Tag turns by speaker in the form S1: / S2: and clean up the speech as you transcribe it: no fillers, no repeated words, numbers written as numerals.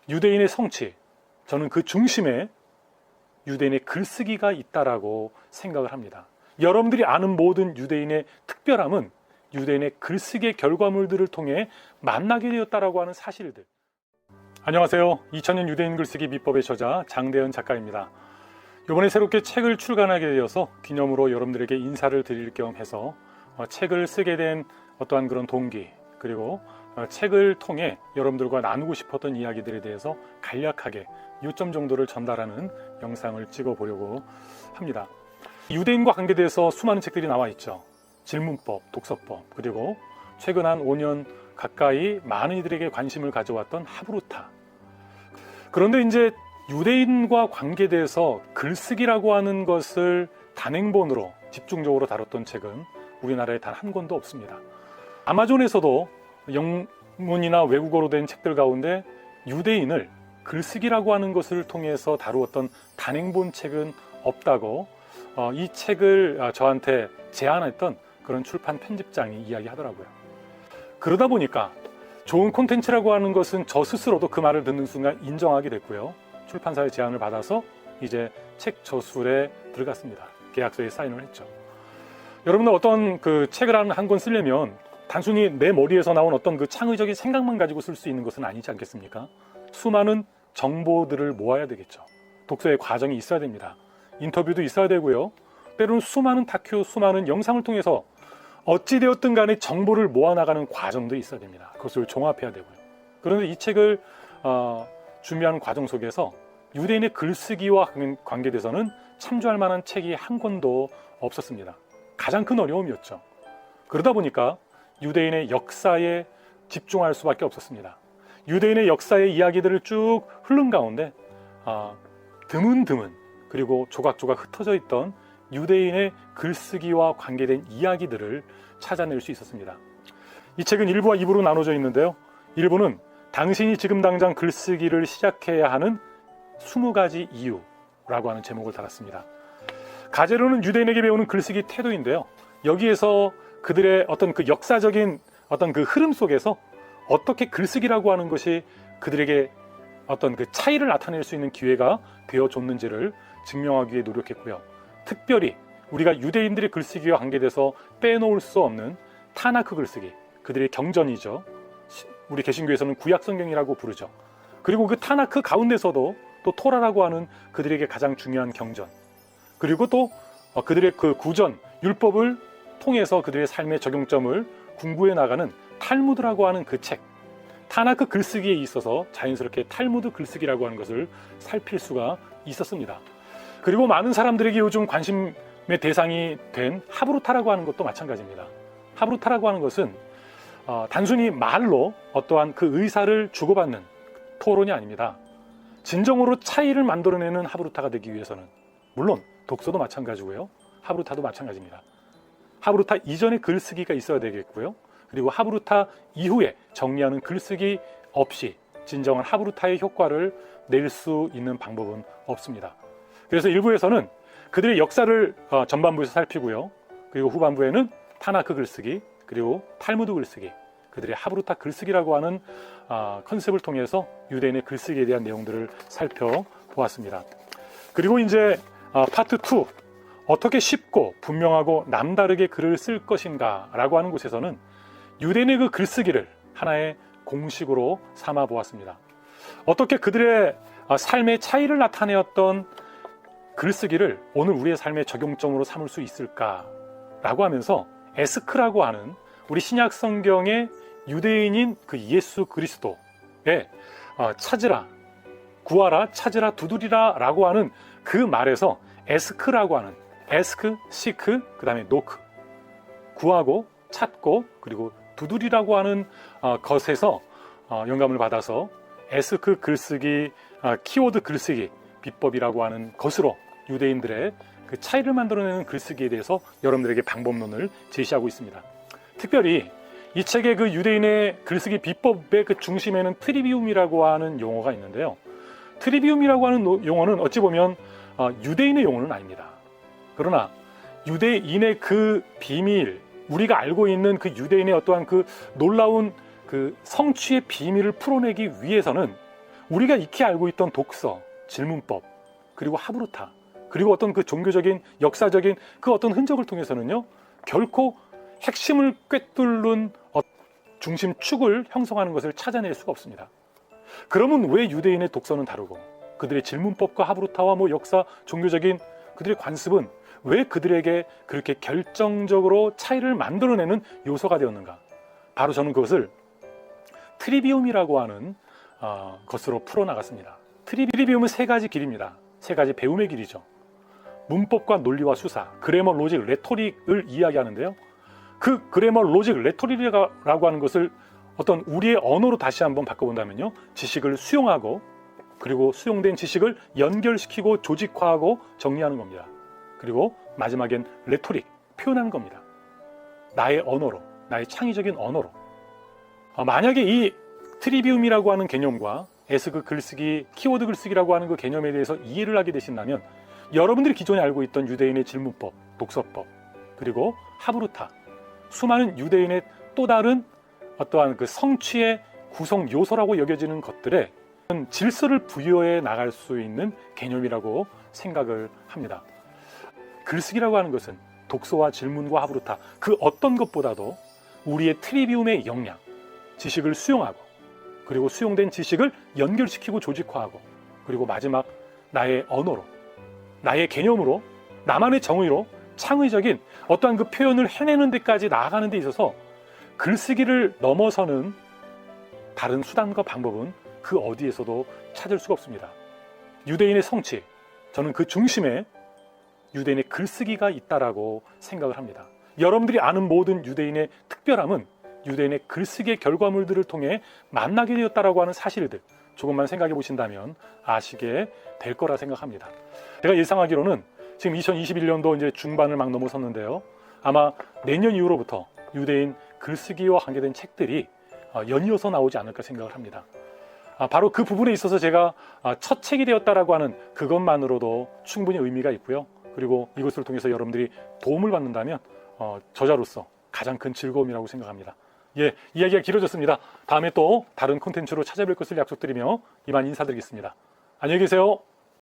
S1: 유대인의 성취, 저는 그 중심에 유대인의 글쓰기가 있다라고 생각을 합니다. 여러분들이 아는 모든 유대인의 특별함은 유대인의 글쓰기의 결과물들을 통해 만나게 되었다라고 하는 사실들. 안녕하세요. 2000년 유대인 글쓰기 비법의 저자 장대현 작가입니다. 이번에 새롭게 책을 출간하게 되어서 기념으로 여러분들에게 인사를 드릴 겸 해서 책을 쓰게 된 어떠한 그런 동기, 그리고 책을 통해 여러분들과 나누고 싶었던 이야기들에 대해서 간략하게 요점 정도를 전달하는 영상을 찍어보려고 합니다. 유대인과 관계돼서 수많은 책들이 나와 있죠. 질문법, 독서법, 그리고 최근 한 5년 가까이 많은 이들에게 관심을 가져왔던 하브루타. 그런데 이제 유대인과 관계돼서 글쓰기라고 하는 것을 단행본으로 집중적으로 다뤘던 책은 우리나라에 단 한 권도 없습니다. 아마존에서도 영문이나 외국어로 된 책들 가운데 유대인을 글쓰기라고 하는 것을 통해서 다루었던 단행본 책은 없다고 이 책을 저한테 제안했던 그런 출판 편집장이 이야기하더라고요. 그러다 보니까 좋은 콘텐츠라고 하는 것은 저 스스로도 그 말을 듣는 순간 인정하게 됐고요. 출판사의 제안을 받아서 이제 책 저술에 들어갔습니다. 계약서에 사인을 했죠. 여러분들 어떤 그 책을 한 권 쓰려면 단순히 내 머리에서 나온 어떤 그 창의적인 생각만 가지고 쓸 수 있는 것은 아니지 않겠습니까? 수많은 정보들을 모아야 되겠죠. 독서의 과정이 있어야 됩니다. 인터뷰도 있어야 되고요. 때로는 수많은 다큐, 수많은 영상을 통해서 어찌되었든 간에 정보를 모아나가는 과정도 있어야 됩니다. 그것을 종합해야 되고요. 그런데 이 책을 준비하는 과정 속에서 유대인의 글쓰기와 관계돼서는 참조할 만한 책이 한 권도 없었습니다. 가장 큰 어려움이었죠. 그러다 보니까 유대인의 역사에 집중할 수밖에 없었습니다. 유대인의 역사의 이야기들을 쭉 흐른 가운데 드문드문 그리고 조각조각 흩어져 있던 유대인의 글쓰기와 관계된 이야기들을 찾아낼 수 있었습니다. 이 책은 1부와 2부로 나눠져 있는데요. 1부는 당신이 지금 당장 글쓰기를 시작해야 하는 20가지 이유라고 하는 제목을 달았습니다. 가제로는 유대인에게 배우는 글쓰기 태도인데요. 여기에서 그들의 어떤 그 역사적인 어떤 그 흐름 속에서 어떻게 글쓰기라고 하는 것이 그들에게 어떤 그 차이를 나타낼 수 있는 기회가 되어줬는지를 증명하기 위해 노력했고요. 특별히 우리가 유대인들의 글쓰기와 관계돼서 빼놓을 수 없는 타나크 글쓰기, 그들의 경전이죠. 우리 개신교에서는 구약성경이라고 부르죠. 그리고 그 타나크 가운데서도 또 토라라고 하는 그들에게 가장 중요한 경전, 그리고 또 그들의 그 구전, 율법을 통해서 그들의 삶의 적용점을 공부해 나가는 탈무드라고 하는 그 책, 타나크 글쓰기에 있어서 자연스럽게 탈무드 글쓰기라고 하는 것을 살필 수가 있었습니다. 그리고 많은 사람들에게 요즘 관심의 대상이 된 하브루타라고 하는 것도 마찬가지입니다. 하브루타라고 하는 것은 단순히 말로 어떠한 그 의사를 주고받는 토론이 아닙니다. 진정으로 차이를 만들어내는 하브루타가 되기 위해서는 물론 독서도 마찬가지고요. 하브루타도 마찬가지입니다. 하브루타 이전에 글쓰기가 있어야 되겠고요. 그리고 하브루타 이후에 정리하는 글쓰기 없이 진정한 하브루타의 효과를 낼 수 있는 방법은 없습니다. 그래서 1부에서는 그들의 역사를 전반부에서 살피고요. 그리고 후반부에는 타나크 글쓰기, 그리고 탈무드 글쓰기, 그들의 하브루타 글쓰기라고 하는 컨셉을 통해서 유대인의 글쓰기에 대한 내용들을 살펴보았습니다. 그리고 이제 파트 2, 어떻게 쉽고 분명하고 남다르게 글을 쓸 것인가 라고 하는 곳에서는 유대인의 그 글쓰기를 하나의 공식으로 삼아 보았습니다. 어떻게 그들의 삶의 차이를 나타내었던 글쓰기를 오늘 우리의 삶의 적용점으로 삼을 수 있을까라고 하면서 에스크라고 하는 우리 신약 성경의 유대인인 그 예수 그리스도의 찾으라, 구하라, 찾으라, 두드리라 라고 하는 그 말에서 에스크라고 하는 에스크, 시크, 그 다음에 노크, 구하고 찾고 그리고 두드리라고 하는 것에서 영감을 받아서 에스크 글쓰기, 키워드 글쓰기 비법이라고 하는 것으로 유대인들의 그 차이를 만들어내는 글쓰기에 대해서 여러분들에게 방법론을 제시하고 있습니다. 특별히 이 책의 그 유대인의 글쓰기 비법의 그 중심에는 트리비움이라고 하는 용어가 있는데요. 트리비움이라고 하는 용어는 어찌 보면 유대인의 용어는 아닙니다. 그러나 유대인의 그 비밀, 우리가 알고 있는 그 유대인의 어떠한 그 놀라운 그 성취의 비밀을 풀어내기 위해서는 우리가 익히 알고 있던 독서, 질문법, 그리고 하브루타, 그리고 어떤 그 종교적인, 역사적인 그 어떤 흔적을 통해서는요, 결코 핵심을 꿰뚫는 중심축을 형성하는 것을 찾아낼 수가 없습니다. 그러면 왜 유대인의 독서는 다르고 그들의 질문법과 하브루타와 역사, 종교적인 그들의 관습은 왜 그들에게 그렇게 결정적으로 차이를 만들어내는 요소가 되었는가? 바로 저는 그것을 트리비움이라고 하는 것으로 풀어나갔습니다. 트리비움은 세 가지 길입니다. 세 가지 배움의 길이죠. 문법과 논리와 수사, 그래머, 로직, 레토릭을 이야기하는데요. 그 그래머, 로직, 레토릭이라고 하는 것을 어떤 우리의 언어로 다시 한번 바꿔본다면요, 지식을 수용하고 그리고 수용된 지식을 연결시키고 조직화하고 정리하는 겁니다. 그리고 마지막엔 레토릭, 표현하는 겁니다. 나의 언어로, 나의 창의적인 언어로. 만약에 이 트리비움이라고 하는 개념과 에스그 글쓰기, 키워드 글쓰기라고 하는 그 개념에 대해서 이해를 하게 되신다면 여러분들이 기존에 알고 있던 유대인의 질문법, 독서법, 그리고 하브루타, 수많은 유대인의 또 다른 어떠한 그 성취의 구성 요소라고 여겨지는 것들에 질서를 부여해 나갈 수 있는 개념이라고 생각을 합니다. 글쓰기라고 하는 것은 독서와 질문과 하브루타, 그 어떤 것보다도 우리의 트리비움의 역량, 지식을 수용하고 그리고 수용된 지식을 연결시키고 조직화하고 그리고 마지막 나의 언어로, 나의 개념으로, 나만의 정의로 창의적인 어떠한 그 표현을 해내는 데까지 나아가는 데 있어서 글쓰기를 넘어서는 다른 수단과 방법은 그 어디에서도 찾을 수가 없습니다. 유대인의 성취, 저는 그 중심에 유대인의 글쓰기가 있다라고 생각을 합니다. 여러분들이 아는 모든 유대인의 특별함은 유대인의 글쓰기의 결과물들을 통해 만나게 되었다라고 하는 사실들, 조금만 생각해 보신다면 아시게 될 거라 생각합니다. 제가 예상하기로는 지금 2021년도 이제 중반을 막 넘어섰는데요. 아마 내년 이후로부터 유대인 글쓰기와 관계된 책들이 연이어서 나오지 않을까 생각을 합니다. 바로 그 부분에 있어서 제가 첫 책이 되었다라고 하는 그것만으로도 충분히 의미가 있고요. 그리고 이것을 통해서 여러분들이 도움을 받는다면 저자로서 가장 큰 즐거움이라고 생각합니다. 예, 이야기가 길어졌습니다. 다음에 또 다른 콘텐츠로 찾아뵐 것을 약속드리며 이만 인사드리겠습니다. 안녕히 계세요.